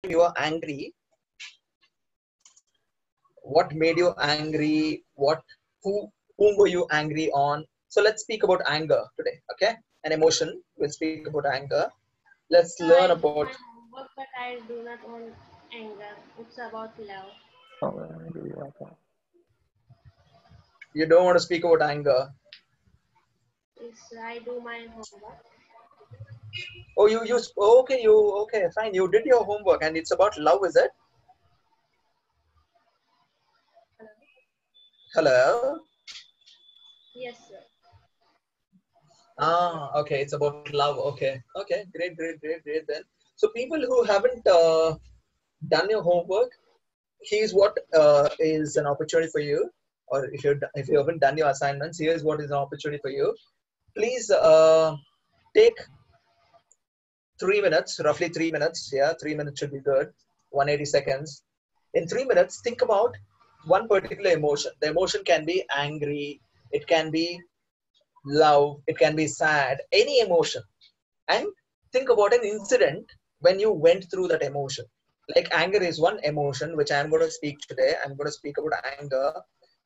you are angry, what made you angry, whom were you angry on. So let's speak about anger today, okay? An emotion. We'll speak about anger. Let's Sir, learn I do about. my homework, but I do not want anger. It's about love. You don't want to speak about anger. Yes, I do my homework. Oh, okay, okay, fine. You did your homework and it's about love, is it? Hello? Hello? Yes, sir. Ah, okay, it's about love. Okay, okay, great, great, great, great then. So people who haven't done your homework, here's what is an opportunity for you. Or if you haven't done your assignments, here's what is an opportunity for you. Please take 3 minutes, roughly 3 minutes. Yeah, 3 minutes should be good. 180 seconds. In 3 minutes, think about one particular emotion. The emotion can be angry, it can be love, it can be sad, any emotion. And think about an incident when you went through that emotion. Like anger is one emotion which I'm going to speak today. I'm going to speak about anger.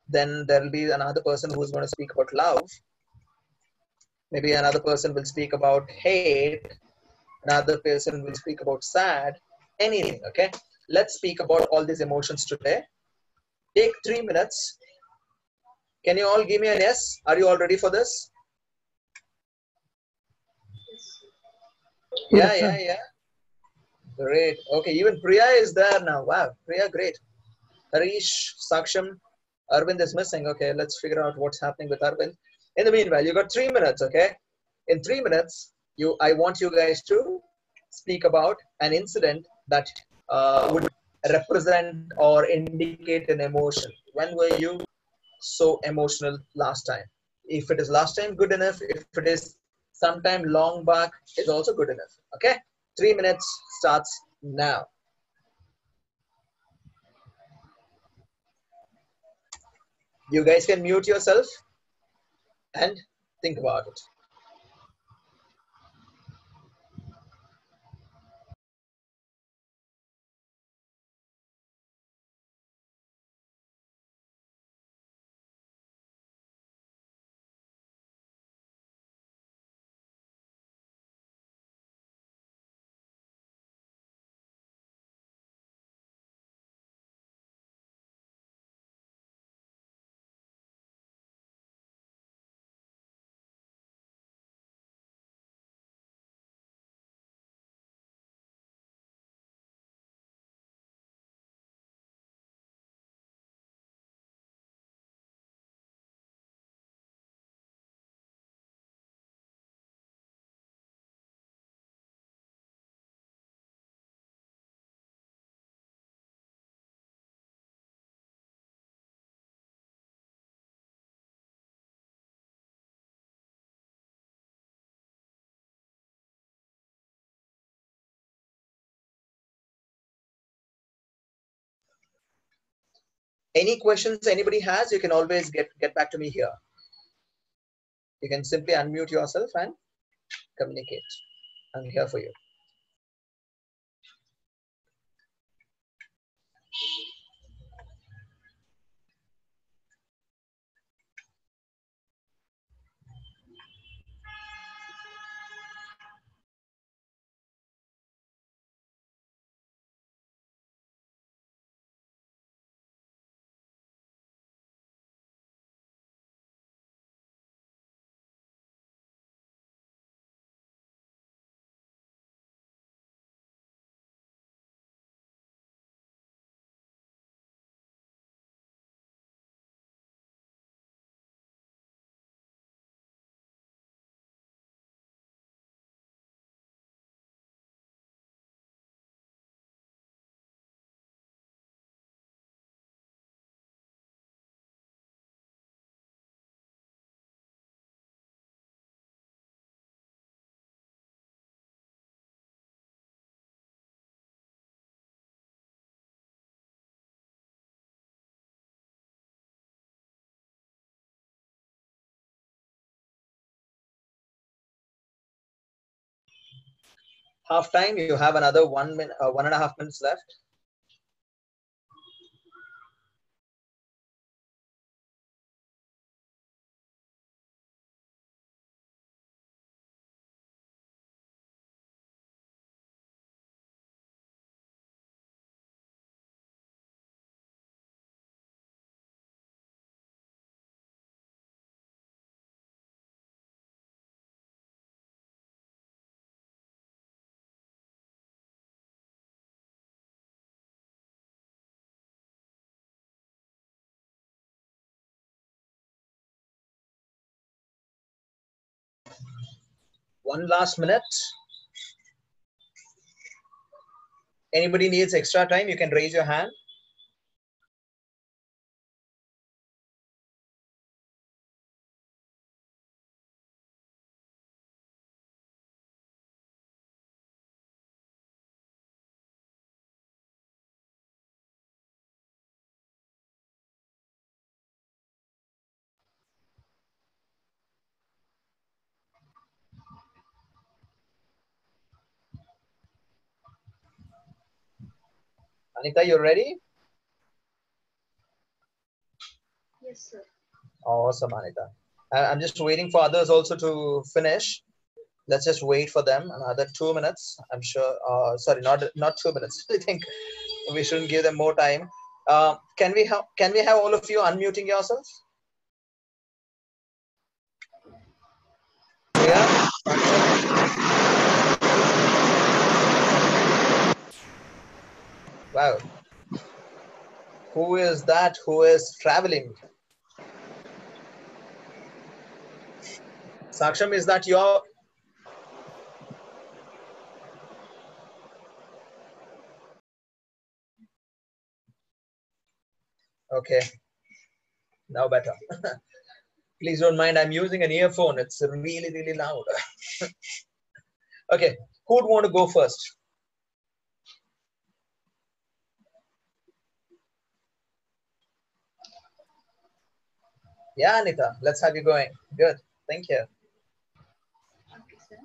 Then there will be another person who's going to speak about love. Maybe another person will speak about hate. Another person will speak about sad. Anything, okay? Let's speak about all these emotions today. Take 3 minutes. Can you all give me an yes? Are you all ready for this? Yes. Yeah, yeah, yeah. Great. Okay, even Priya is there now. Wow, Priya, great. Harish, Saksham, Arvind is missing. Okay, let's figure out what's happening with Arvind. In the meanwhile, you got 3 minutes, okay? In 3 minutes, I want you guys to speak about an incident that would represent or indicate an emotion. When were you so emotional last time? If it is last time, good enough. If it is sometime long back, it's also good enough. Okay? 3 minutes starts now. You guys can mute yourself and think about it. Any questions anybody has, you can always get back to me here. You can simply unmute yourself and communicate. I'm here for you. Half time. You have another 1 minute, 1.5 minutes left. One last minute. Anybody needs extra time, you can raise your hand. Anita, you ready? Yes, sir. Awesome, Anita. I'm just waiting for others also to finish. Let's just wait for them another 2 minutes. I'm sure. Sorry, not 2 minutes. I think we shouldn't give them more time. Can we have all of you unmuting yourselves? Yeah. Wow. Who is that? Who is traveling? Saksham, is that your? Okay. Now better. Please don't mind. I'm using an earphone. It's really, really loud. Okay. Who would want to go first? Yeah, Anita. Let's have you going. Good. Thank you. Okay, sir.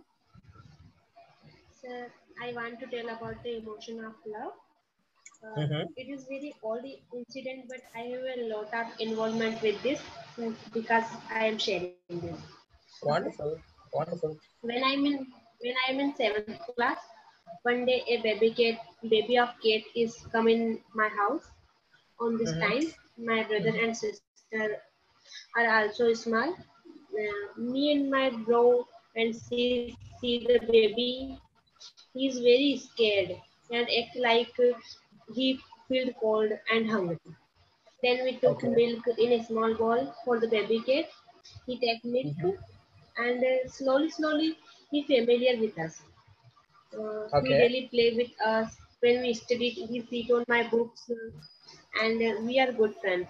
Sir, I want to tell about the emotion of love. Mm-hmm. It is very old incident, but I have a lot of involvement with this because I am sharing this. Okay. Wonderful. Wonderful. When I'm in when I'm in seventh class, one day a baby of cat is come in my house. On this Mm-hmm. time, my brother Mm-hmm. and sister are also small. Me and my bro and see the baby. He is very scared and act like he feel cold and hungry. Then we took milk Okay. in a small bowl for the baby cat. He take milk Mm-hmm. and slowly he familiar with us. He Okay. really play with us. When we study, he sit on my books, and we are good friends.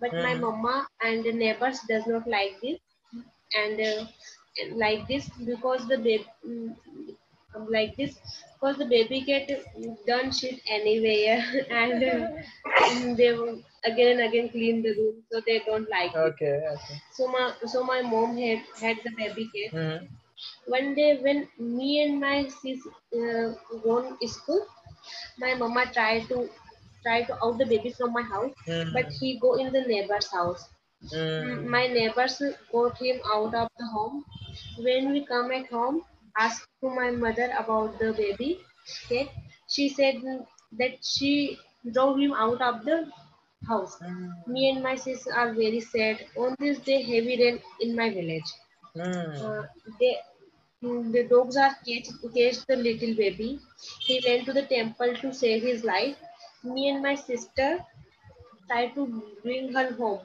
But my Mm-hmm. mama and the neighbors does not like this, and like this because the baby like this because the baby cat done shit anywhere and they will again and again clean the room, so they don't like it. Okay. Okay. So my mom had the baby cat. Mm-hmm. One day when me and my sis gone school, my mama tried to out the baby from my house, but Mm-hmm. he go in the neighbor's house. Mm-hmm. My neighbors got him out of the home. When we come at home, asked to my mother about the baby cat, she said that she drove him out of the house. Me and my sister are very sad. On this day, heavy rain in my village. Uh, Mm-hmm. they, the dogs are caged the little baby. He went to the temple to save his life. Me and my sister tried to bring her home,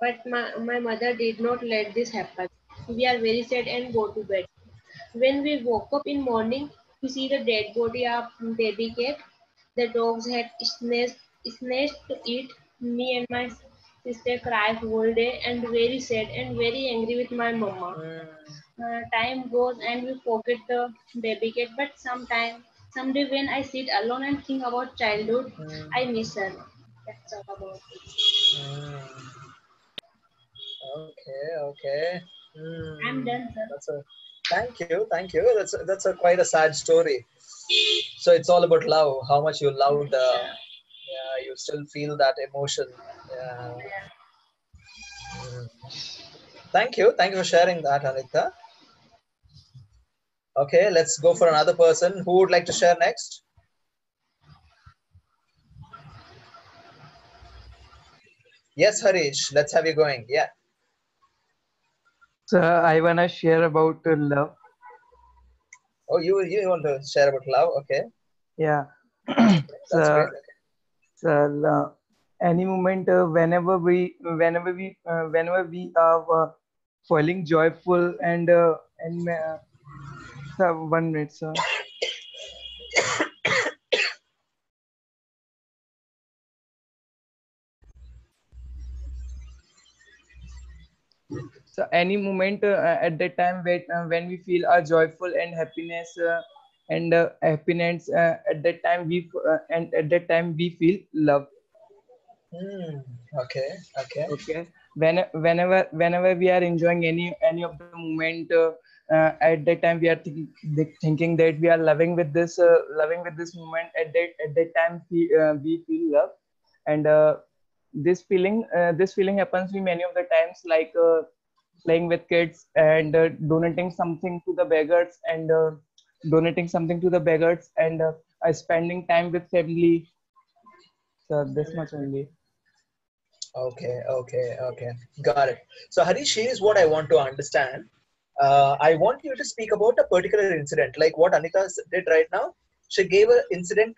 but my mother did not let this happen. We are very sad and go to bed. When we woke up in morning, we see the dead body of baby cat. The dogs had snatched to eat. Me and my sister cried whole day and very sad and very angry with my mama. Time goes and we forget the baby cat, but someday when I sit alone and think about childhood, I Mm-hmm. miss her. That's all about it. Mm-hmm. Okay. Okay. I'm Mm. done, sir. That's a Thank you. That's a quite a sad story. So it's all about love. How much you loved. Yeah. Yeah, you still feel that emotion. Yeah. Yeah. Mm. Thank you for sharing that, Anita. Okay, let's go for another person. Who would like to share next? Yes, Harish. Let's have you going. Yeah. So I wanna share about love. Oh, you want to share about love? Okay, Yeah. that's so great. so any moment, whenever we are feeling joyful and sir, 1 minute, sir. So any moment at that time when we feel our joyful and happiness at that time and at that time we feel love. Hmm. Okay. Okay. Okay. Whenever we are enjoying any of the moment, at that time we are thinking that we are loving with this moment. At that time we feel love, and this feeling happens to me many of the times, like playing with kids and donating something to the beggars and spending time with family. So this much only. Okay. Okay. Okay. Got it. So Harish, here's what I want to understand. I want you to speak about a particular incident, like what Anita did right now. She gave an incident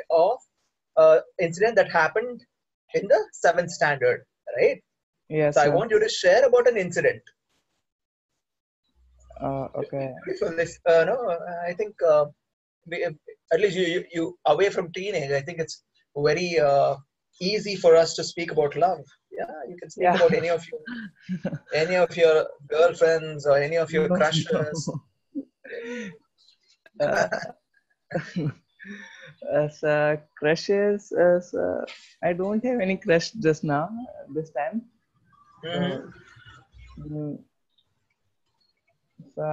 that happened in the seventh standard, right? So Yes, I sir. want you to share about an incident. Okay. Beautiful. If no, I think we, at least you away from teenage. I think it's very easy for us to speak about love. Yeah, you can speak Yeah. about any of your girlfriends or any of your No, crushes. no. Uh, as crushes, I don't have any crush just now, this time. So, Hmm. mm, so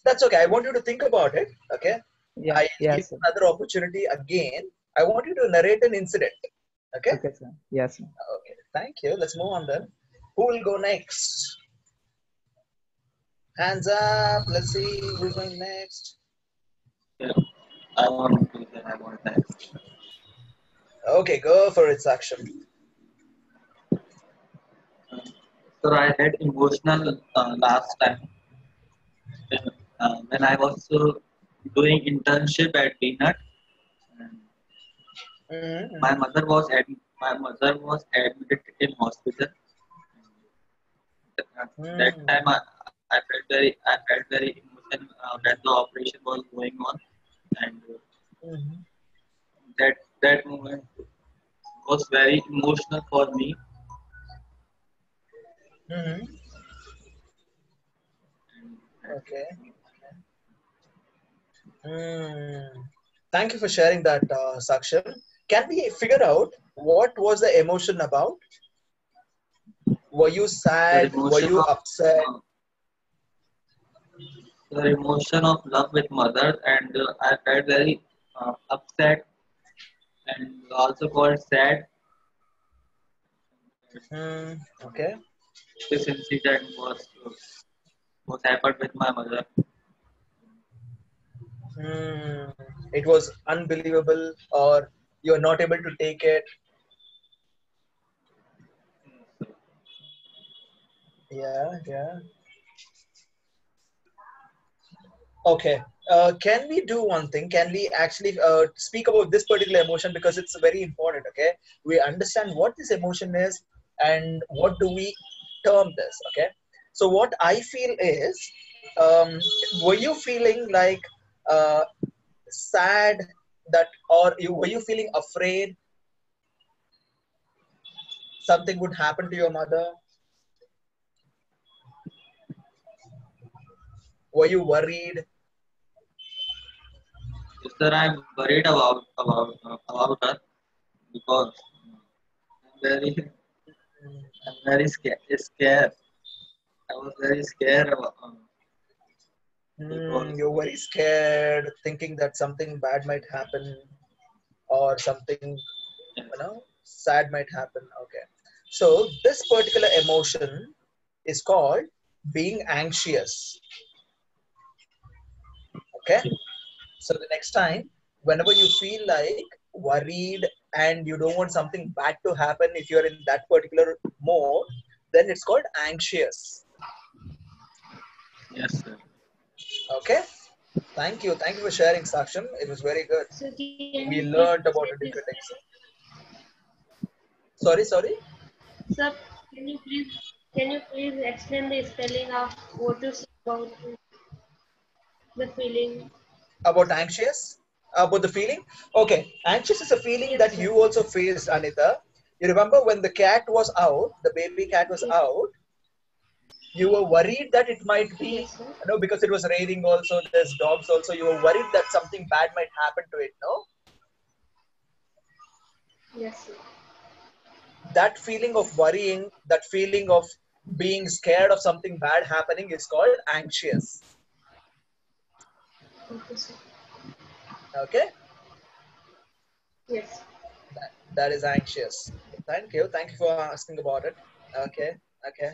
That's okay. I want you to think about it. Okay, yeah, I'll give yes, you sir. another opportunity again. I want you to narrate an incident. Okay. Okay, sir. Yes, sir. Okay. Thank you. Let's move on then. Who will go next? Hands up. Let's see who's going next. Yeah, I want to then I want next. Okay, go for it, Saksham. So I had emotional last time when, when I was doing internship at VNurt. And Mm-hmm. my mother was admitted in hospital. That Mm-hmm. time I felt very emotional when the operation was going on, and Mm-hmm. that moment was very emotional for me. Mm-hmm. And Okay. Mm. Thank you for sharing that, Saksham. Can we figure out what was the emotion about? Were you the sad? Were emotion you of upset? uh, the emotion of love with mother, and I felt very upset and also called sad. Mm. Okay. This incident was happened with my mother. Mm. It was unbelievable, or you're not able to take it. Yeah, yeah. Okay. Can we do one thing? Can we actually speak about this particular emotion because it's very important? Okay, we understand what this emotion is and what do we term this. Okay, so what I feel is, um, were you feeling like uh, sad that, or were you feeling afraid something would happen to your mother? Were you worried? Yes, sir, I'm worried about her because I'm very I'm very scared. I was very scared about. You're very scared, thinking that something bad might happen or something, sad might happen. Okay. So this particular emotion is called being anxious. Okay. So the next time, whenever you feel like worried and you don't want something bad to happen, if you're in that particular mode, then it's called anxious. Yes, sir. Okay. Thank you. Thank you for sharing, Saksham. It was very good. So can you We please learned about explain the this? different examples. Sorry. Sir, can you please explain the spelling of what you say about the feeling? About anxious? About the feeling? Okay. Anxious is a feeling Yes, that sir. you also faced, Anita. You remember when the cat was out, the baby cat was Yes, out, you were worried that it might be, yes, sir. because it was raining also, there's dogs also, you were worried that something bad might happen to it, no? Yes, sir. That feeling of worrying, that feeling of being scared of something bad happening is called anxious. Okay, sir. Okay? Yes. That is anxious. Thank you. Thank you for asking about it. Okay. Okay.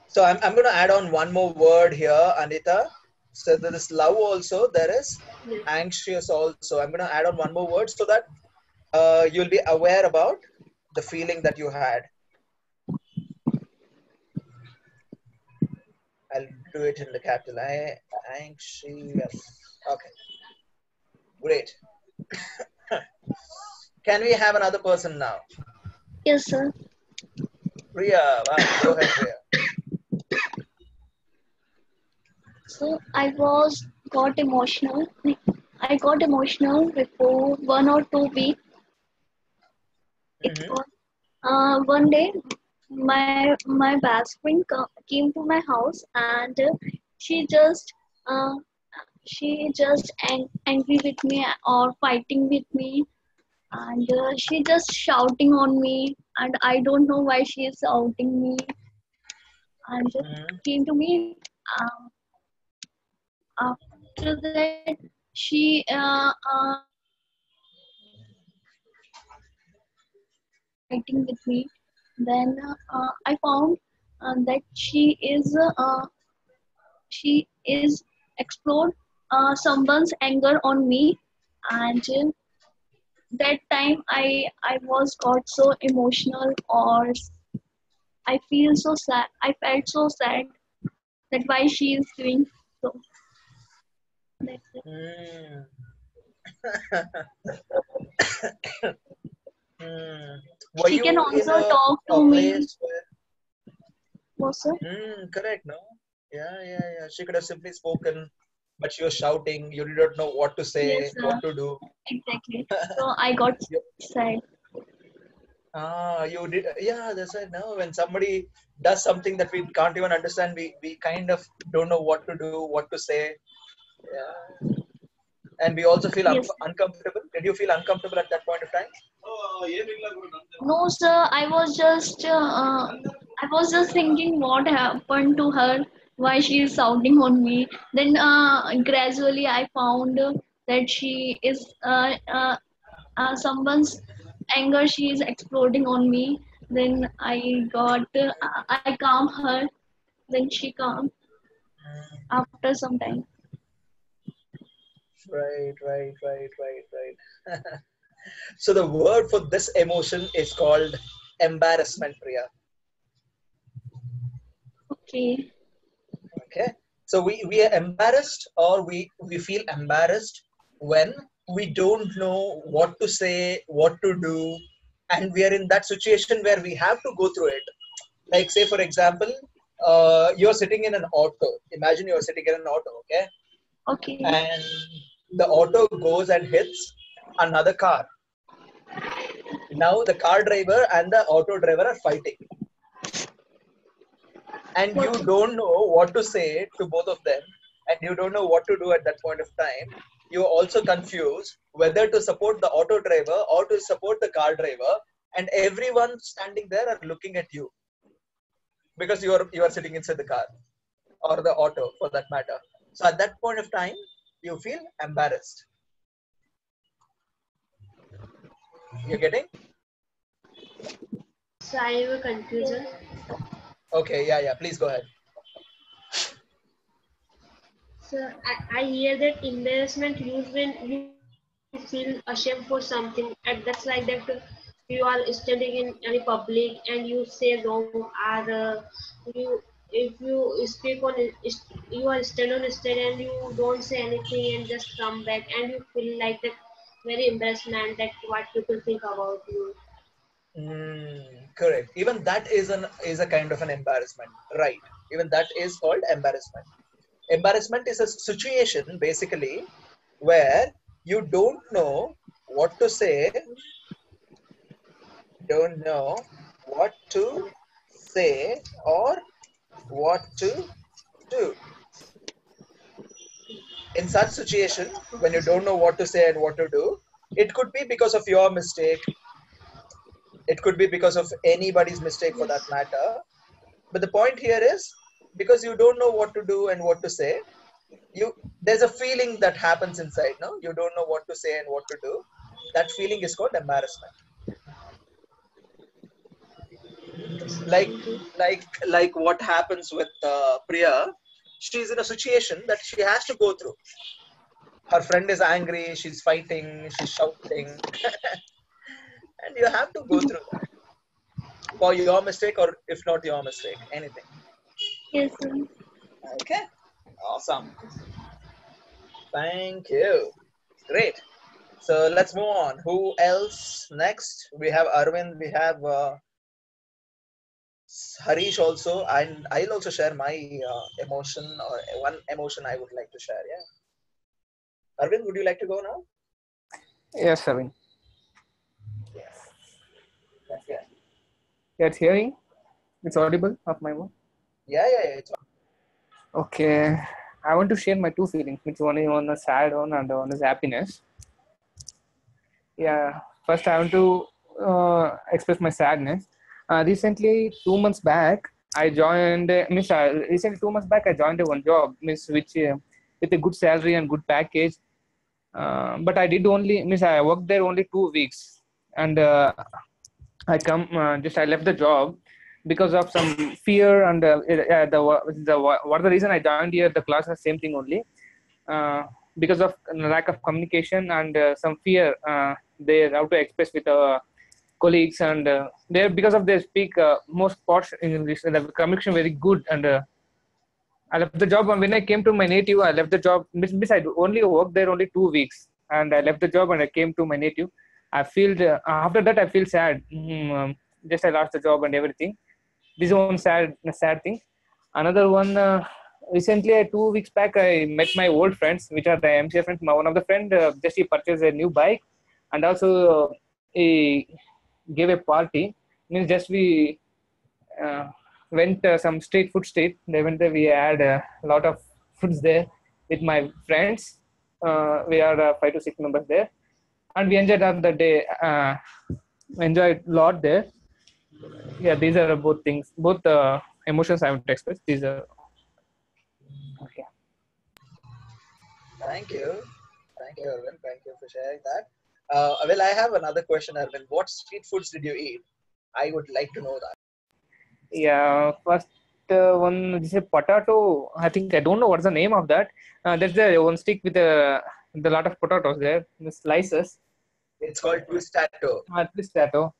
So I'm going to add on one more word here, Anita. So there is love also, there is Yes. anxious also. I'm going to add on one more word so that you'll be aware about the feeling that you had. I'll do it in the capital I. Anxious. Okay, great. Can we have another person now? Yes, sir. Priya, wow, go ahead, Priya. So I was got emotional. I got emotional before 1 or 2 weeks. It Mm-hmm. was one day my best friend came to my house and she just uh, angry with me or fighting with me and she just shouting on me and I don't know why she is shouting me and Mm-hmm. came to me. After that, she fighting with me. Then I found that she is explored someone's anger on me, and that time I was got so emotional, or I feel so sad. I felt so sad that why she is doing so. That's it. Mm. Mm. Were She can you in also talk a to me. place where? Also, Correct, no? Yeah. She could have simply spoken, but she was shouting. You did not know what to say, yes, what to do. exactly. So I got You, sad. you did. Yeah, that's right. No, when somebody does something that we can't even understand, we kind of don't know what to do, what to say. Yeah. And we also feel Yes. uncomfortable. Did you feel uncomfortable at that point of time? No, sir. I was just thinking what happened to her, why she is shouting on me. Then gradually I found that she is someone's anger. She is exploding on me. Then I calm her. Then she calm after some time. Right. So the word for this emotion is called embarrassment, Priya. Okay. Okay. So we are embarrassed, or we feel embarrassed when we don't know what to say, what to do, and we are in that situation where we have to go through it. Like, say, for example, you're sitting in an auto. Imagine you're sitting in an auto, okay? Okay. And the auto goes and hits another car. Now the car driver and the auto driver are fighting, and you What? don't know what to say to both of them, and you don't know what to do at that point of time. You're also confused whether to support the auto driver or to support the car driver, and everyone standing there are looking at you because you are sitting inside the car. or the auto for that matter. So at that point of time, you feel embarrassed. You're getting? So I have a confusion. Okay, yeah, please go ahead. So I hear that embarrassment used when you feel ashamed for something, and that's like that you are standing in any public and you say wrong, or you if you speak on you are stand on a stage and you don't say anything and just come back and you feel like that very embarrassment that what people think about you. Correct. Even that is a kind of an embarrassment, right? Even that is called embarrassment. Embarrassment is a situation basically where you what to say, don't know what to say or what to do. In such situation, when you don't know what to say and what to do, it could be because of your mistake. It could be because of anybody's mistake for that Yes. matter. But the point here is because you don't know what to do and what to say, there's a feeling that happens inside. No, you don't know what to say and what to do. That feeling is called embarrassment. Like Thank you. like what happens with Priya. She's in a situation that she has to go through. Her friend is angry. She's fighting. She's shouting, and you have to go through that for your mistake or if not your mistake, anything. Yes, sir. Okay, awesome. Thank you. Great. So let's move on. Who else next? We have Arvind. We have Harish also, and I'll also share my emotion or one emotion I would like to share. Yeah, Arvind, would you like to go now? Yes, Aveen. Yes. That's good. It's hearing. It's audible of my voice. Yeah. It's Okay. I want to share my two feelings, which one is sad one and one is happiness. Yeah. First, I want to express my sadness. Recently, 2 months back, I joined. Recently 2 months back, I joined one job, which with a good salary and good package. But I did only I worked there only 2 weeks, and I left the job because of some fear and what the reason I joined here the class is same thing only, because of lack of communication and some fear they have to express with colleagues, and they because of they speak most posh English, the communication very good, and I left the job. And when I came to my native, I left the job. I only worked there only 2 weeks, and I left the job and I came to my native. I feel after that I feel sad. Just I lost the job and everything. This is one sad thing. Another one. Recently, 2 weeks back, I met my old friends, which are the MCA friends. One of the friend just he purchased a new bike, and also he gave a party. Means just we went some street food street. They went there. We had a lot of foods there with my friends. We are 5 to 6 members there, and we enjoyed on the day. Enjoyed a lot there. Yeah, these are both things, both emotions I want to express. These are okay. Thank you. Thank you, Arvind. Thank you for sharing that. Well, I have another question, Arvind. What street foods did you eat? I would like to know that. Yeah, first one is a potato. I think I don't know what's the name of that. There's the one stick with a lot of potatoes there, the slices. It's called twistato. Twist potato.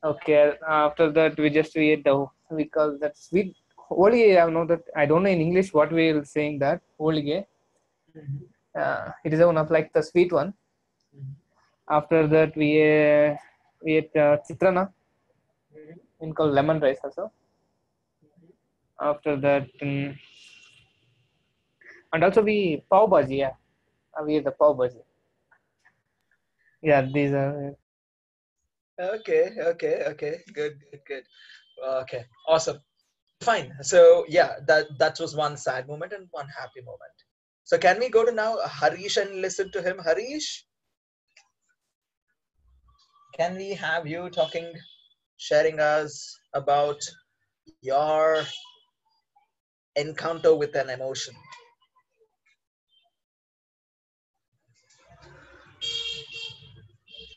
Okay. After that, we ate we call that sweet. Holige, I know that I don't know in English what we are saying that holige. It is one of like the sweet one. After that, we ate chitrana, in called lemon rice also. After that, and also we pav bhaji. Yeah, we ate the pav bhaji. Yeah, these are. Okay. Good. Okay, awesome. Fine. So yeah, that was one sad moment and one happy moment. So can we go to now Harish and listen to him? Harish, can we have you talking, sharing us about your encounter with an emotion?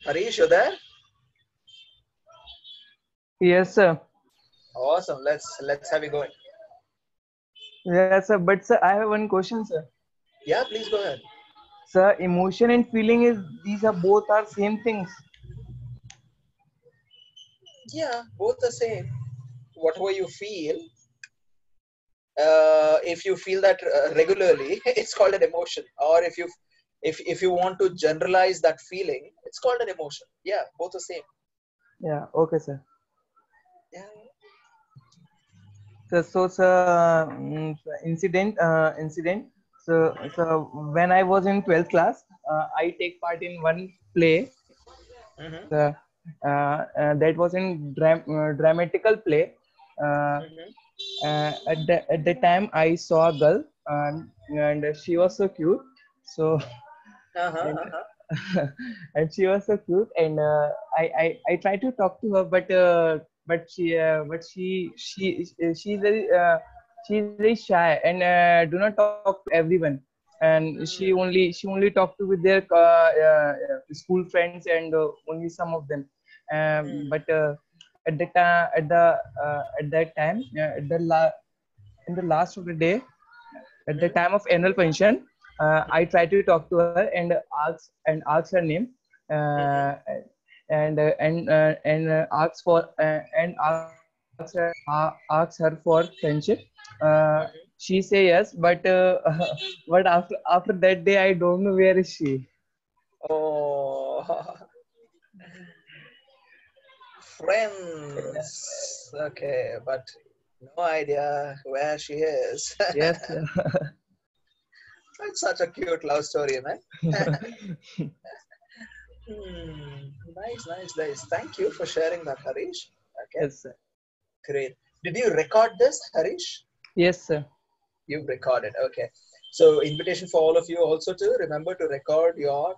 Harish, you there? Yes, sir. Awesome. Let's have it going. Yes, sir. But sir, I have one question, sir. Yeah, please go ahead. Sir, emotion and feeling is these are both are same things. Yeah, both the same. Whatever you feel, if you feel that regularly, it's called an emotion. Or if you want to generalize that feeling, it's called an emotion. Yeah, both the same. Yeah. Okay, sir. Yeah. So, incident. So when I was in 12th class, I take part in one play. Mm-hmm. Uh, that was in dramatical play. Uh, Mm-hmm. at the time, I saw a girl, and she was so cute. So Uh-huh. and Uh-huh. and she was so cute, and I tried to talk to her, but she's very shy and do not talk to everyone, and she only talked to with their school friends and only some of them. But at the time at that time in the last of the day, at the Mm-hmm. time of annual function, I try to talk to her and ask her name, Mm-hmm. uh, and ask her for friendship. Mm-hmm. She say yes, but but after that day, I don't know where is she. Oh, friends. Okay, but no idea where she is. Yes. It's such a cute love story, man. Nice, nice, nice. Thank you for sharing that, Harish. Okay, Yes, sir. great. Did you record this, Harish? Yes, sir. You've recorded. Okay. So, invitation for all of you also to remember to record your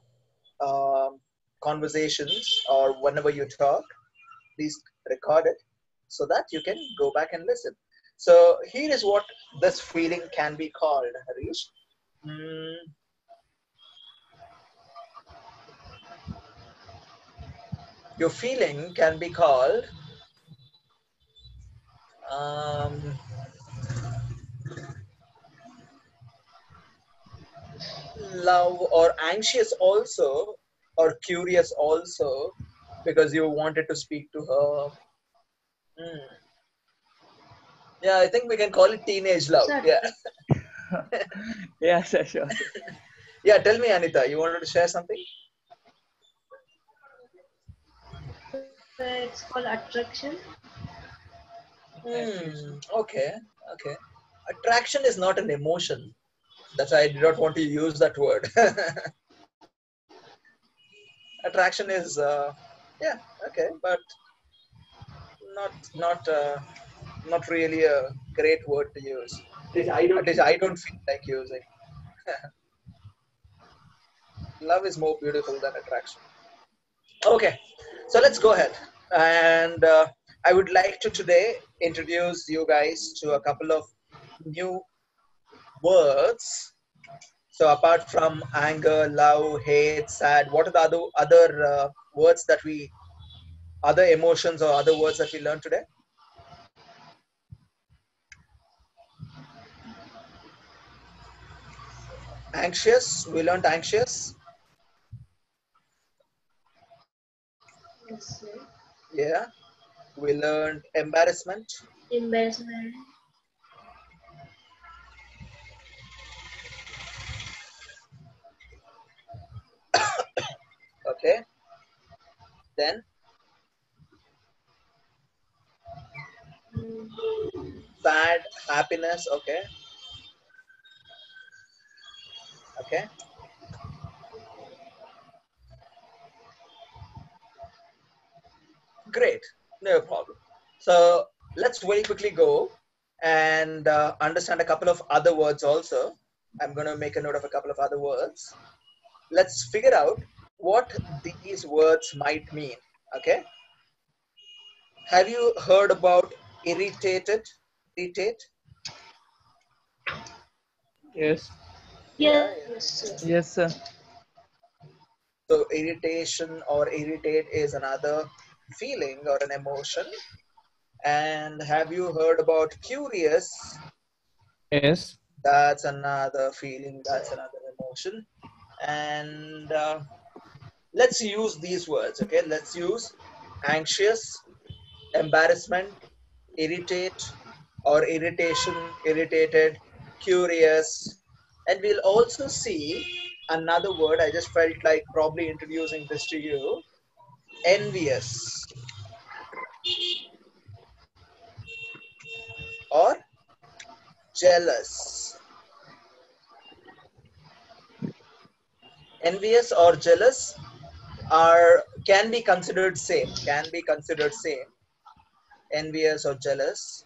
um, conversations or whenever you talk, please record it so that you can go back and listen. So, here is what this feeling can be called, Harish. Mm, your feeling can be called um, love or anxious also or curious also because you wanted to speak to her. Hmm. Yeah, I think we can call it teenage love. Sir, Yeah. Yes, sir, sure. Yeah, tell me, Anita, you wanted to share something? it's called attraction. Okay, okay. Attraction is not an emotion. That's why I did not want to use that word. Attraction is, yeah, okay, but not not really a great word to use. At least I don't feel like using. Love is more beautiful than attraction. Okay, so let's go ahead. And I would like to today introduce you guys to a couple of new words. So apart from anger, love, hate, sad, what are the other words that we, other emotions or other words that we learned today? Anxious, we learned anxious. Yes, sir. Yeah, we learned embarrassment. Embarrassment. Okay, then Mm, sad, happiness. Okay, okay, great, no problem. So let's very quickly go and understand a couple of other words also. I'm going to make a note of a couple of other words. Let's figure out what these words might mean. Okay, have you heard about irritated? Irritate? Yes. Yes, Yes. sir. Yes, sir. So irritation or irritate is another feeling or an emotion. And have you heard about curious? Yes. That's another feeling, that's another emotion. And let's use these words, okay? Let's use anxious, embarrassment, irritate, or irritation, irritated, curious. And we'll also see another word. I just felt like probably introducing this to you, envious or jealous. Envious or jealous are can be considered same, can be considered same. Envious or jealous.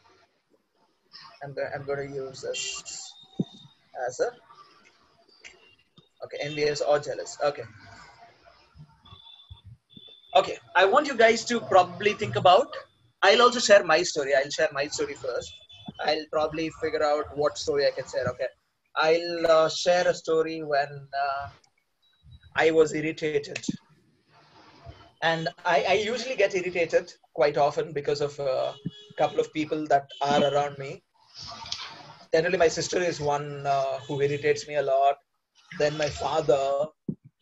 I'm going to use this as a, okay, envious or jealous. Okay, I want you guys to probably think about, I'll also share my story. I'll share my story first. I'll probably figure out what story I can share. Okay, I'll share a story when I was irritated. And I usually get irritated quite often because of a couple of people that are around me. Generally, my sister is one who irritates me a lot. Then my father,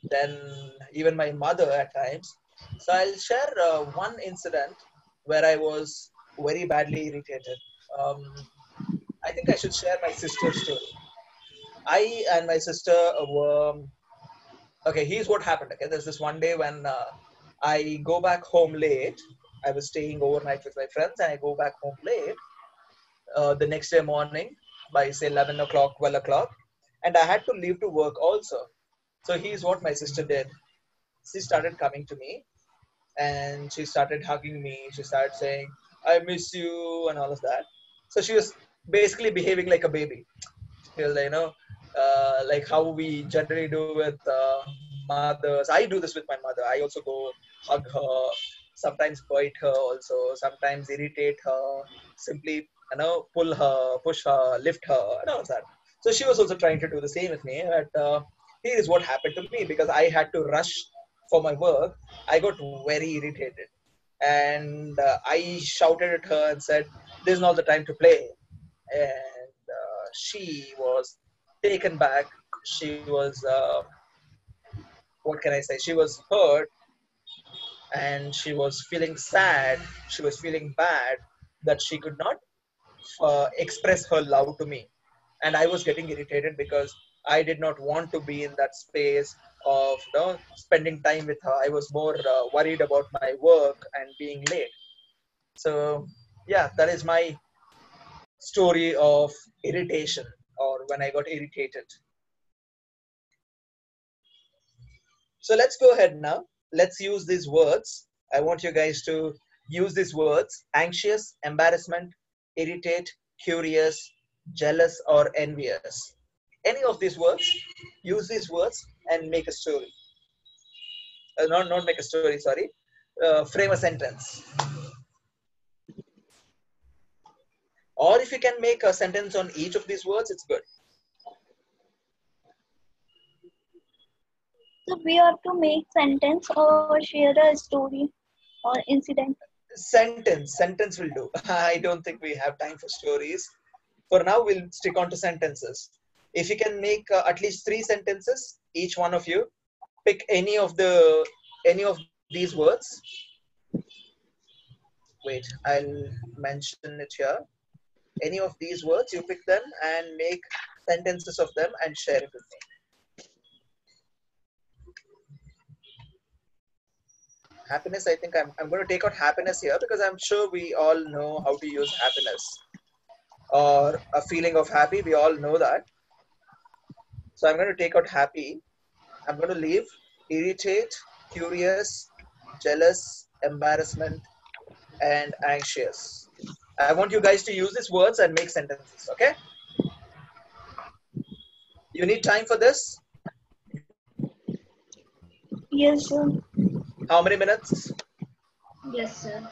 then even my mother at times. So I'll share one incident where I was very badly irritated. Um, I think I should share my sister's story. I and my sister were, okay, here's what happened. Okay, there's this one day when I go back home late. I was staying overnight with my friends and I go back home late the next day morning by say 11 o'clock, 12 o'clock. And I had to leave to work also. So here's what my sister did. She started coming to me and she started hugging me. She started saying, I miss you and all of that. So she was basically behaving like a baby. She was, like how we generally do with mothers. I do this with my mother. I also go hug her, sometimes bite her also, sometimes irritate her, simply, pull her, push her, lift her, and all of that. So she was also trying to do the same with me. But here is what happened to me because I had to rush for my work. I got very irritated and I shouted at her and said, "This is not the time to play." And she was taken back. She was, what can I say? She was hurt and she was feeling sad. She was feeling bad that she could not express her love to me. And I was getting irritated because I did not want to be in that space of spending time with her. I was more worried about my work and being late. So, yeah, that is my story of irritation or when I got irritated. So let's go ahead now. Let's use these words. I want you guys to use these words: anxious, embarrassment, irritate, curious, jealous, or envious. Any of these words, use these words and make a story. Not make a story, sorry. Frame a sentence. Or if you can make a sentence on each of these words, it's good. So we have to make sentence or share a story or incident. Sentence will do. I don't think we have time for stories. For now, we'll stick on to sentences. If you can make at least 3 sentences, each one of you, pick any of these words. Wait, I'll mention it here. Any of these words, you pick them and make sentences of them and share it with me. Happiness, I think I'm going to take out happiness here because I'm sure we all know how to use happiness or a feeling of happy. We all know that. So I'm going to take out happy. I'm going to leave irritate, curious, jealous, embarrassment, and anxious. I want you guys to use these words and make sentences, okay? You need time for this? Yes, sir. How many minutes? Yes, sir.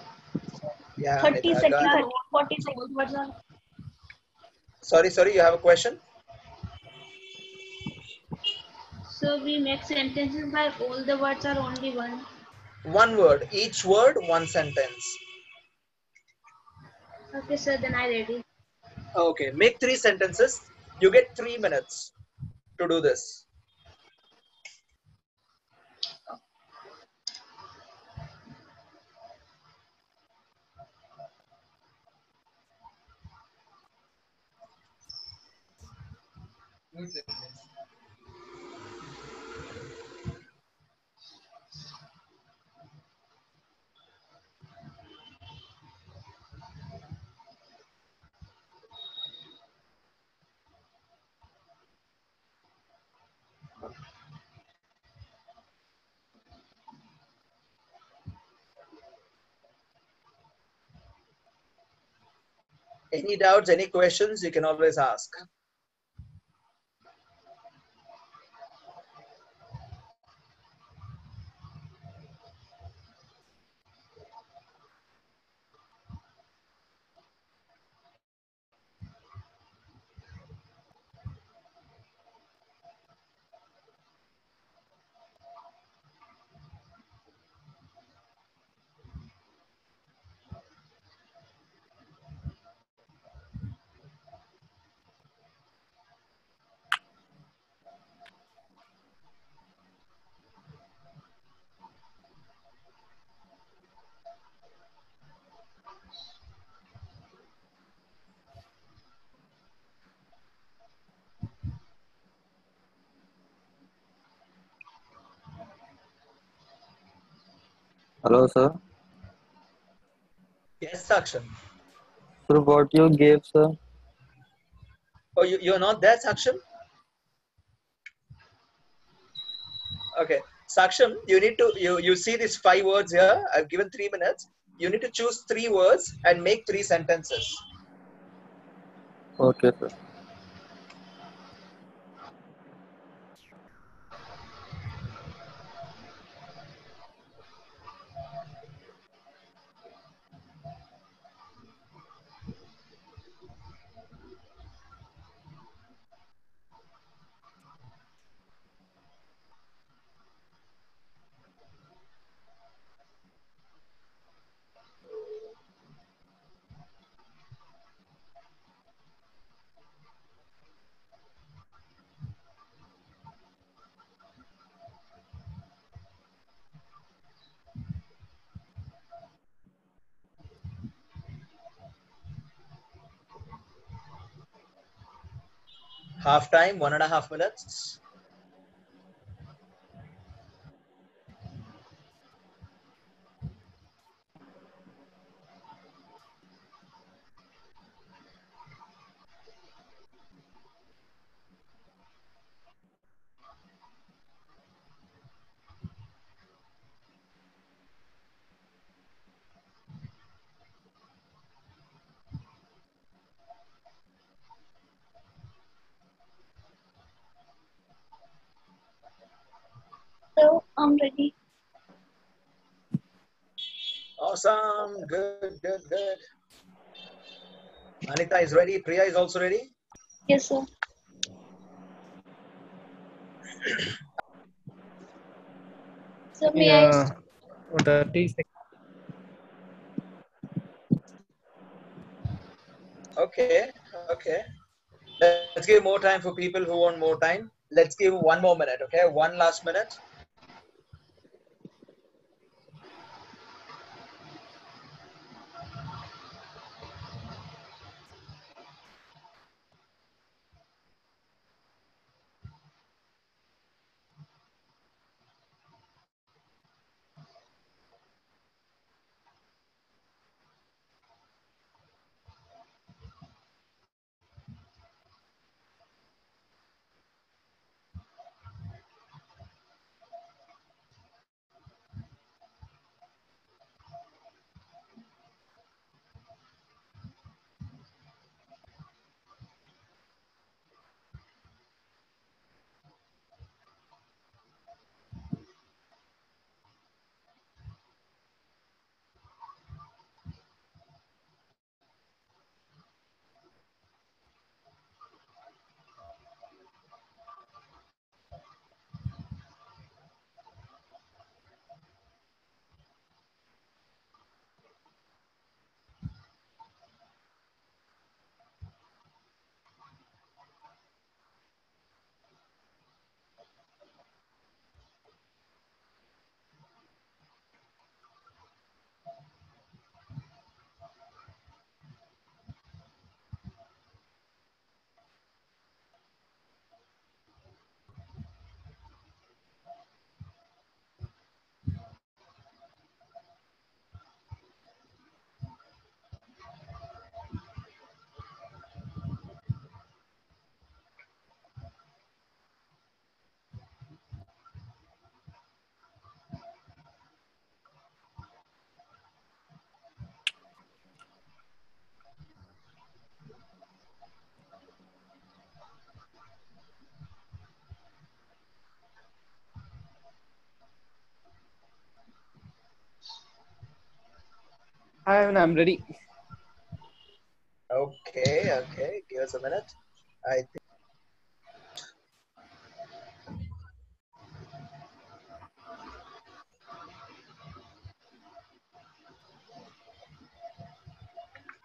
Yeah, 30 I seconds, got 40 seconds. Sorry, you have a question? So we make sentences by all the words are only one. One word. Each word, one sentence. Okay, sir, then I ready. Okay, make 3 sentences. You get 3 minutes to do this. Any doubts, any questions, you can always ask. Hello, sir. Yes, Sakshan. So what you gave, sir? Oh, you're not there, Sakshan? Okay. Saksham, you need to you see these 5 words here. I've given 3 minutes. You need to choose 3 words and make 3 sentences. Okay, sir. Half time, 1.5 minutes. So I'm ready. Awesome. Good. Anita is ready. Priya is also ready. Yes, sir. So may I? Yeah, 30 seconds. Okay. Let's give more time for people who want more time. Let's give 1 more minute. Okay, one last minute. I'm ready. Okay. Give us a minute. I think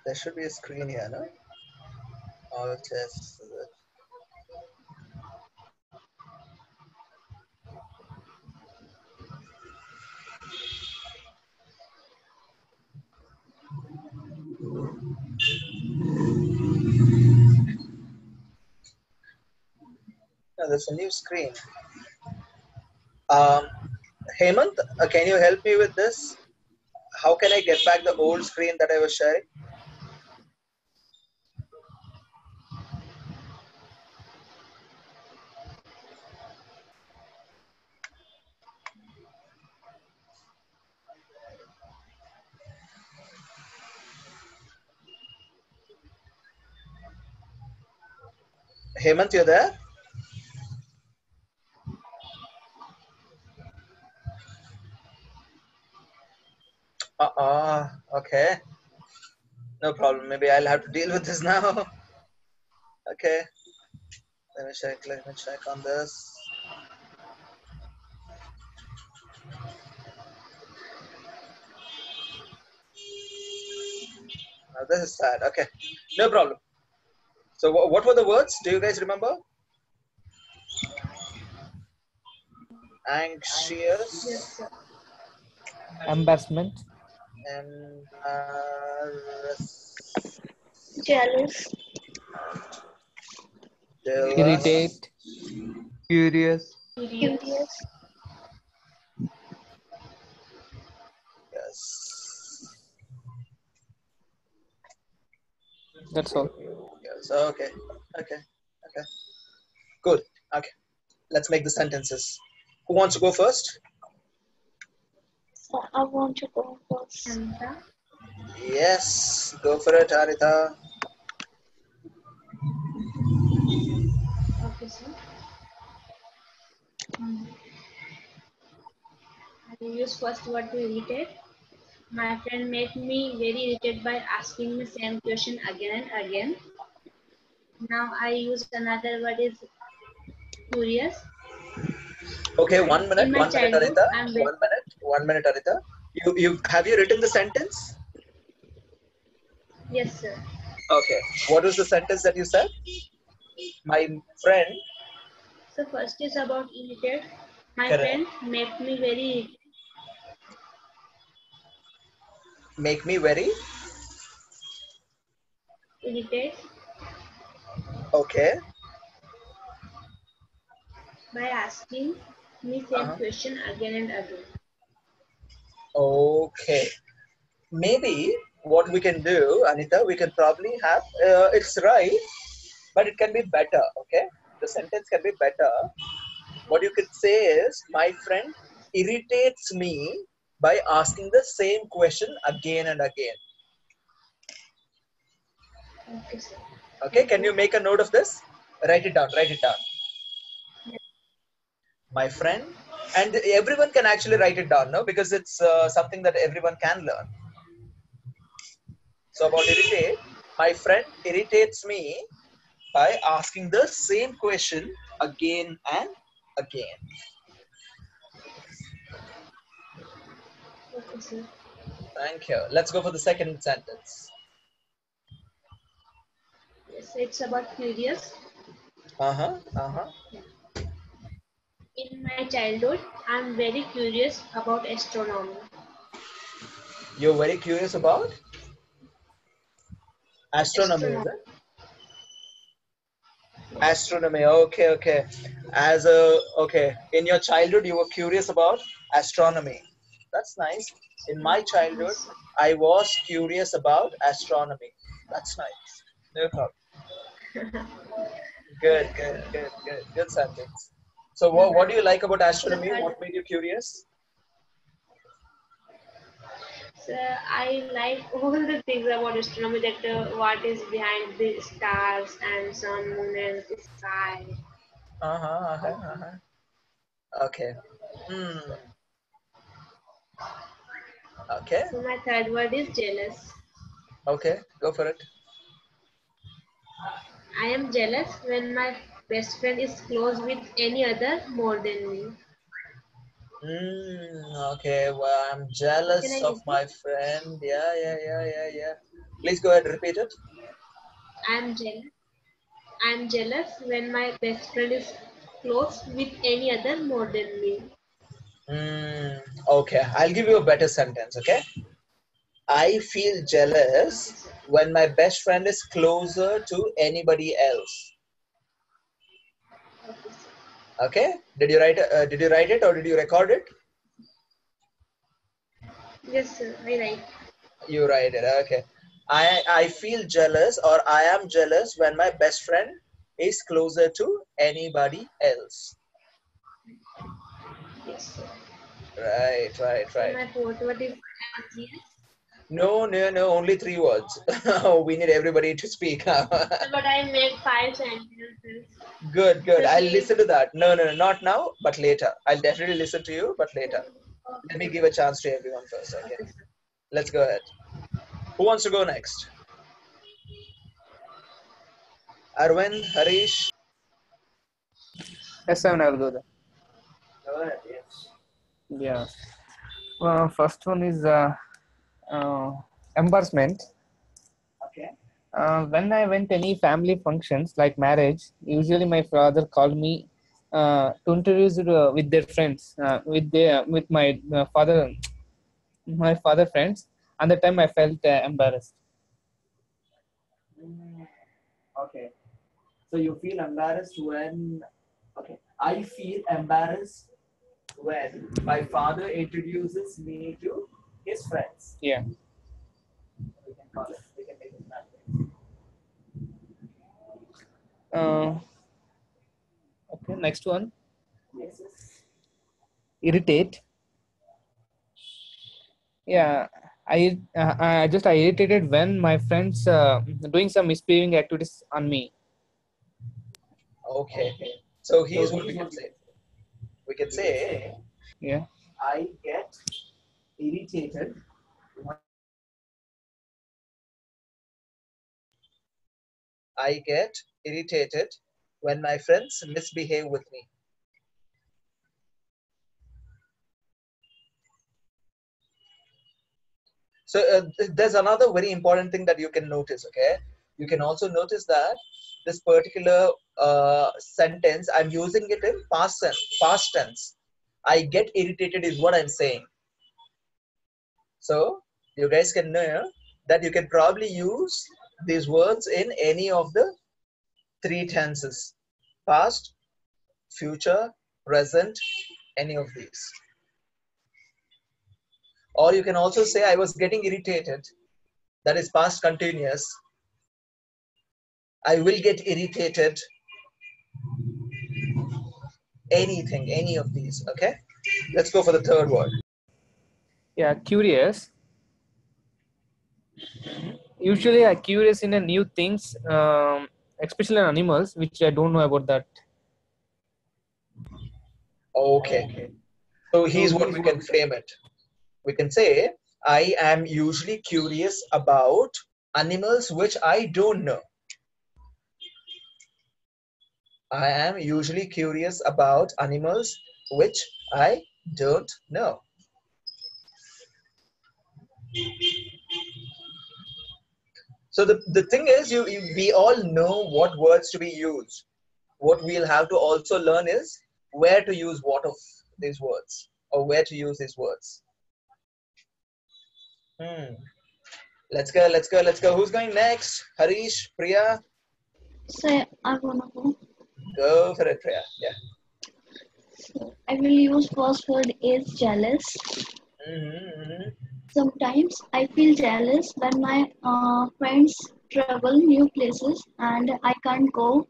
there should be a screen here, no? All tests. No, there's a new screen. Um, Hemant, can you help me with this? How can I get back the old screen that I was sharing? Hemant, you there? Okay. No problem. Maybe I'll have to deal with this now. Okay. Let me check on this. Now this is sad. Okay. No problem. So what were the words? Do you guys remember? Anxious. Yes, sir. Embarrassment. Embarrass. Jealous. Irritate. Curious. Curious. Curious. Yes. That's all. Yes. Okay. Good. Okay. Let's make the sentences. Who wants to go first? So I want to go first. Santa. Yes. Go for it, Arita. Okay, sir. I will use first word to irritate. My friend made me very irritated by asking me same question again and again. Now I use another word is curious. Okay, In my one minute, childhood, Arita. I'm very, One minute, Arita. You have you written the sentence? yes, sir. Okay. What was the sentence that you said? My friend. So first is about irritate. My Correct. friend made me very Make me very. irritated Okay. by asking me same question again and again. Okay. Maybe what we can do, Anita, we can probably have, it's right, but it can be better, okay? The sentence can be better. What you could say is, my friend irritates me by asking the same question again and again. Okay, sir. Okay, can you make a note of this? Write it down. My friend, and everyone can actually write it down, no? Because it's something that everyone can learn. So about irritate, my friend irritates me by asking the same question again and again. Okay, sir. Thank you. Let's go for the second sentence. Yes, it's about curious. In my childhood, I'm very curious about astronomy. You're very curious about astronomy, is it? Astronomy. Okay. In your childhood, you were curious about astronomy. That's nice. In my childhood, I was curious about astronomy. That's nice. No problem. Good sentence. So what do you like about astronomy? What made you curious? So I like all the things about astronomy, that what is behind the stars and sun, moon, and the sky. Okay. Okay. So my third word is jealous. Okay. Go for it. I am jealous when my best friend is close with any other more than me. Okay. Well, I'm Can jealous I of repeat? my friend. Yeah. Please go ahead. Repeat it. I am jealous. I am jealous when my best friend is close with any other more than me. Okay. I'll give you a better sentence. Okay. I feel Okay, jealous sir. when my best friend is closer to anybody else. Okay, sir. Okay. Did you write? Did you write it or did you record it? Yes, sir. I write. You write it. Okay. I feel jealous or I am jealous when my best friend is closer to anybody else. Yes, sir. Right. And my fourth word is anxious. No. Only three words. We need everybody to speak. Sir, but I make five sentences. Good. Sir, I'll please. listen to that. No, not now, but later. I'll definitely listen to you, but later. Let me Okay, give a chance to everyone first. Okay. okay, sir. Let's go ahead. Who wants to go next? Arvind, Harish. Yes, Seven, I will go there. Go ahead. Yes. Yeah. First one is uh, embarrassment. Okay. When I went any family functions like marriage, usually my father called me to introduce with their friends, with my father friends. And the time I felt embarrassed. Okay. So you feel embarrassed when, okay, I feel embarrassed when my father introduces me to his friends. Yeah. We can call it, we can make it that Uh, okay. Next one, way. Yes. irritate. Yeah. I irritated when my friends doing some misbehaving activities on me. Okay. So here's what we can say. We can say, Yeah. I get irritated. I get irritated when my friends misbehave with me. So there's another very important thing that you can notice. Okay, you can also notice that this particular sentence I'm using it in past tense. Past tense. I get irritated is what I'm saying. So you guys can know that you can probably use these words in any of the three tenses: past, future, present, any of these. Or you can also say I was getting irritated. That is past continuous. I will get irritated. Anything, any of these. Okay. Let's go for the third word. Yeah. Curious. Usually I'm curious in a new things, especially on animals, which I don't know about that. Okay. So here's what we can frame it. We can say I am usually curious about animals which I don't know. I am usually curious about animals which I don't know. So the thing is, we all know what words to be used. What we'll have to also learn is where to use what of these words or where to use these words. Hmm. Let's go. Who's going next? Harish, Priya? So I wanna go. Go for it, Priya. Yeah. So I will use first word is jealous. Mm-hmm. Sometimes I feel jealous when my friends travel new places and I can't go.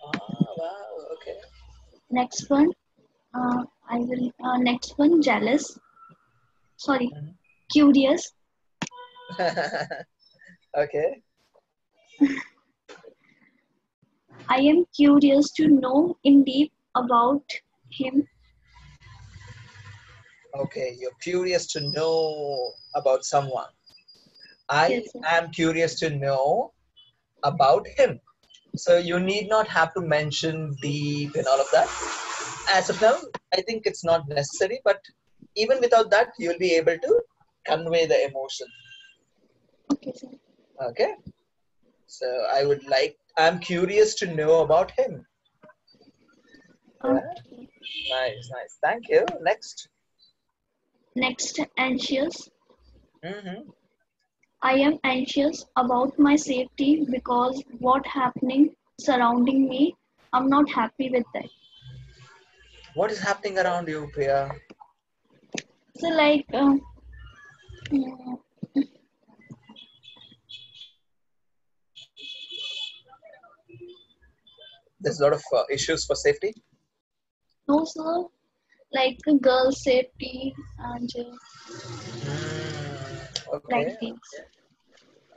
Oh, wow. Okay. Next one, I will next one jealous. Sorry, curious. Okay. I am curious to know in deep about him. Okay, you're curious to know about someone. I Yes, sir. am curious to know about him. So you need not have to mention deep and all of that. As of now, I think it's not necessary, but even without that, you'll be able to convey the emotion. Okay, sir. Okay. So I'm curious to know about him. Yeah. Okay. Nice, nice. Thank you. Next. Next, anxious. Hmm. I am anxious about my safety because what happening surrounding me, I'm not happy with that. What is happening around you, Priya? So like, mm, There's a lot of issues for safety. no sir, like girl safety and Okay. like these.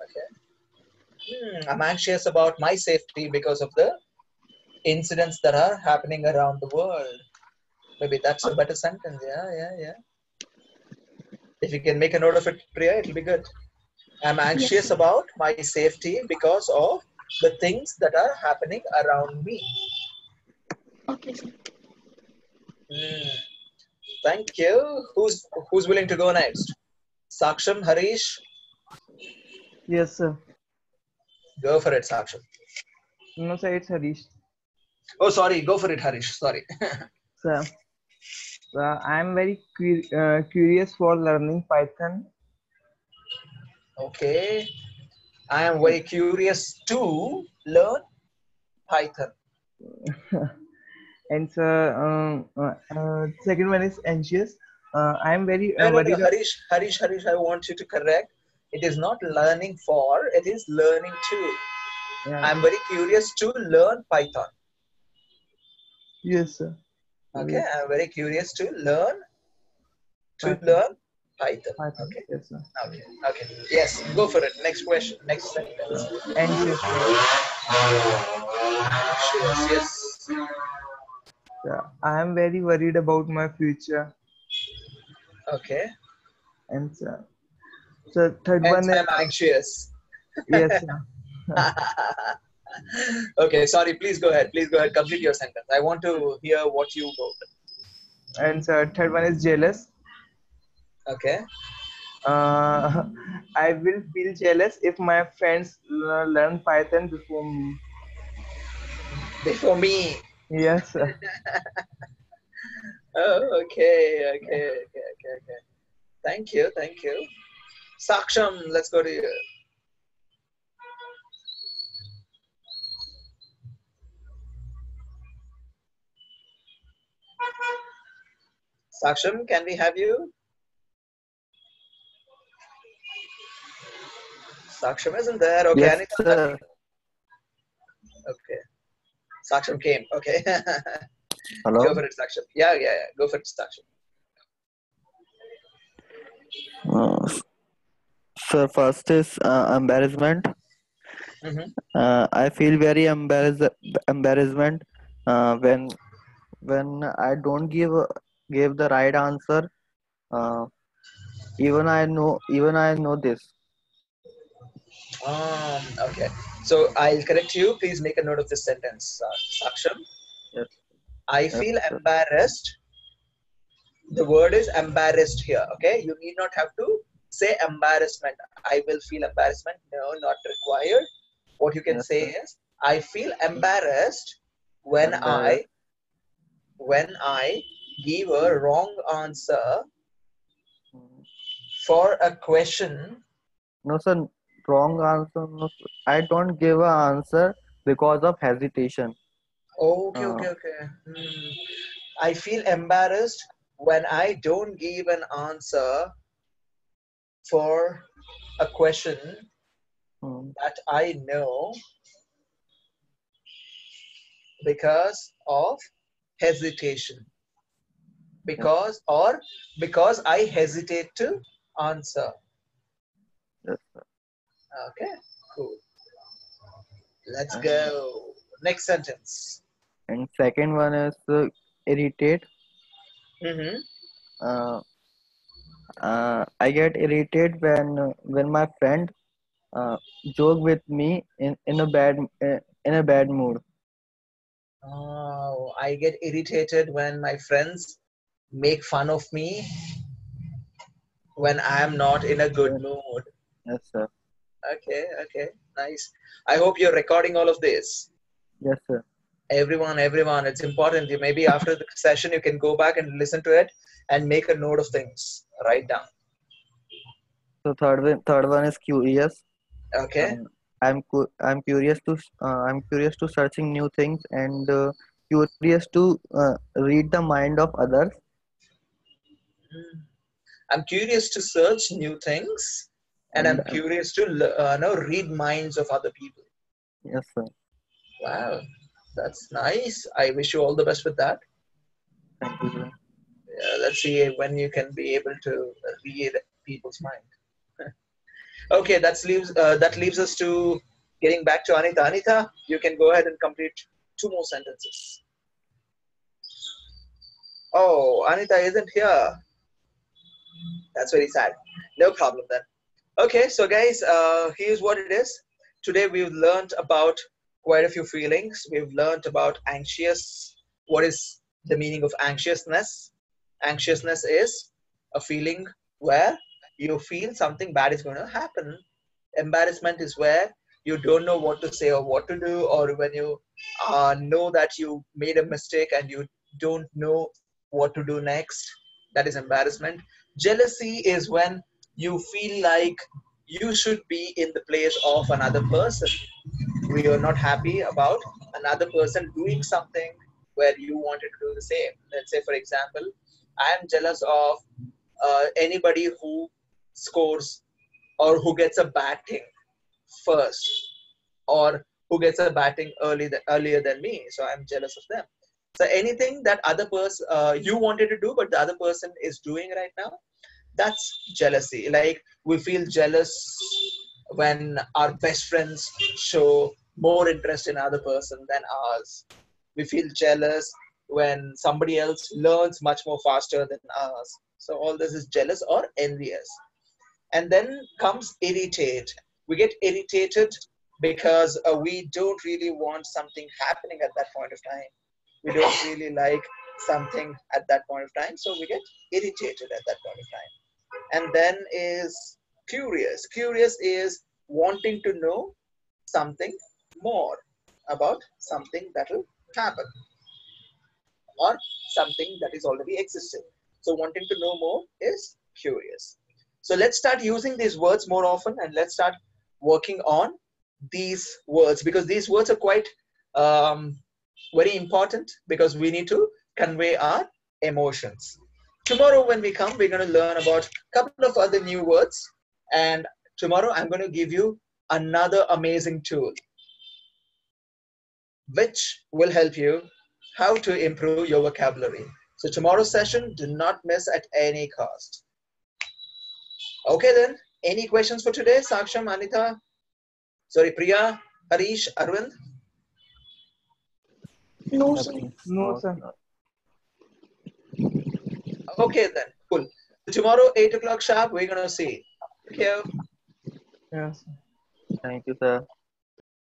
Okay. I'm anxious about my safety because of the incidents that are happening around the world. Maybe that's a better sentence. Yeah, yeah, yeah. If you can make a note of it, Priya, it'll be good. I'm Yes, anxious sir. about my safety because of the things that are happening around me. Okay, sir. Hmm. Thank you. Who's willing to go next? Saksham, Harish, Yes, sir. go for it, Saksham. No, sir, it's Harish. Oh, sorry, go for it, Harish. Sorry. Sir, I'm very curious for learning Python. Okay. I am very curious to learn Python. And sir, second one is anxious. I'm very No, no, no, worried. Harish, I want you to correct. It is not learning for, it is learning to. Yeah, I'm very curious to learn Python. yes, sir. Okay, Curious I'm very curious to Python. learn Python. Python. Okay, Yes, sir. okay, okay. Yes, go for it. Next question, next sentence. Anxious, sir. Anxious, yes. Yeah, I am very worried about my future. Okay. And so third Hence, one is I'm anxious. yes, sir. Okay, sorry. Please go ahead. Please go ahead. Complete your sentence. I want to hear what you wrote. And third one is jealous. Okay. Uh, I will feel jealous if my friends learn Python before me. Before me. Yes, sir. Oh, okay, okay, okay, okay, okay. Thank you, thank you. Saksham, let's go to you. Saksham, can we have you? Saksham isn't there. Okay, Yes, Anita, sir. okay. Saksham came. Okay. Go Hello. for it, Saksham. Yeah, yeah, yeah. Go for it, Saksham. Uh, Sir, first is embarrassment. Mm-hmm. I feel very embarrassment uh, when I don't give the right answer. Uh, even I know this. Okay. So I'll correct you. Please make a note of this sentence, Saksham. Yes, I yes, feel sir. embarrassed. The word is embarrassed here. Okay. You need not have to say embarrassment. I will feel embarrassment. No, not required. What you can Yes, say sir. is, I feel embarrassed when Embarrassed. I give a wrong answer Mm. for a question. No, sir. Wrong answer. No, sir. I don't give an answer because of hesitation. Okay, Uh, okay, okay. I feel embarrassed when I don't give an answer for a question mm, that I know because of hesitation. yes, Because I hesitate to answer. yes, sir. Okay, cool. Let's And go. Next sentence. second one is irritate. Mm-hmm. Uh, I get irritated when my friend uh, joke with me in a bad mood. Oh, I get irritated when my friends make fun of me when I am not in a good Yes, mood. yes, sir. Okay, okay, nice. I hope you're recording all of this. Yes, sir. Everyone, it's important. Maybe after the session, you can go back and listen to it and make a note of things. Write down. So third one is curious. Okay. I'm curious to searching new things and curious to read the mind of others. Hmm. I'm curious to search new things, and And I'm curious to know read minds of other people. yes, sir. Wow, that's nice. I wish you all the best with that. Thank you, sir. Let's see when you can be able to read people's mind. Okay, that leaves us to getting back to Anita. Anita, you can go ahead and complete two more sentences. Oh, Anita isn't here. That's very sad. No problem then. Okay, so guys, here's what it is. Today we've learned about quite a few feelings. We've learned about anxious. What is the meaning of anxiousness? Anxiousness is a feeling where you feel something bad is going to happen. Embarrassment is where you don't know what to say or what to do, or when you know that you made a mistake and you don't know what to do next. That is embarrassment. Jealousy is when you feel like you should be in the place of another person. We are not happy about another person doing something where you wanted to do the same. Let's say, for example, I am jealous of anybody who scores or who gets a batting first, or who gets a batting earlier than me. So I'm jealous of them. So anything that other person you wanted to do, but the other person is doing right now, that's jealousy. Like we feel jealous when our best friends show more interest in other person than ours. We feel jealous when somebody else learns much more faster than us. So all this is jealous or envious. And then comes irritate. We get irritated because we don't really want something happening at that point of time. We don't really like something at that point of time, so we get irritated at that point of time. And then is curious. Curious is wanting to know something more about something that will happen or something that is already existing. So wanting to know more is curious. So let's start using these words more often, and let's start working on these words, because these words are quite um, very important, because we need to convey our emotions. Tomorrow when we come, we're going to learn about a couple of other new words, and tomorrow I'm going to give you another amazing tool which will help you how to improve your vocabulary. So tomorrow's session, do not miss at any cost. Okay then, any questions for today? Saksham, Anita, sorry, Priya, Harish, Arvind? No, sir. Nothing. No, No, sir. no. Okay then, cool. Tomorrow, 8 o'clock sharp, we're going to see. Thank you. Yes. Thank you, sir.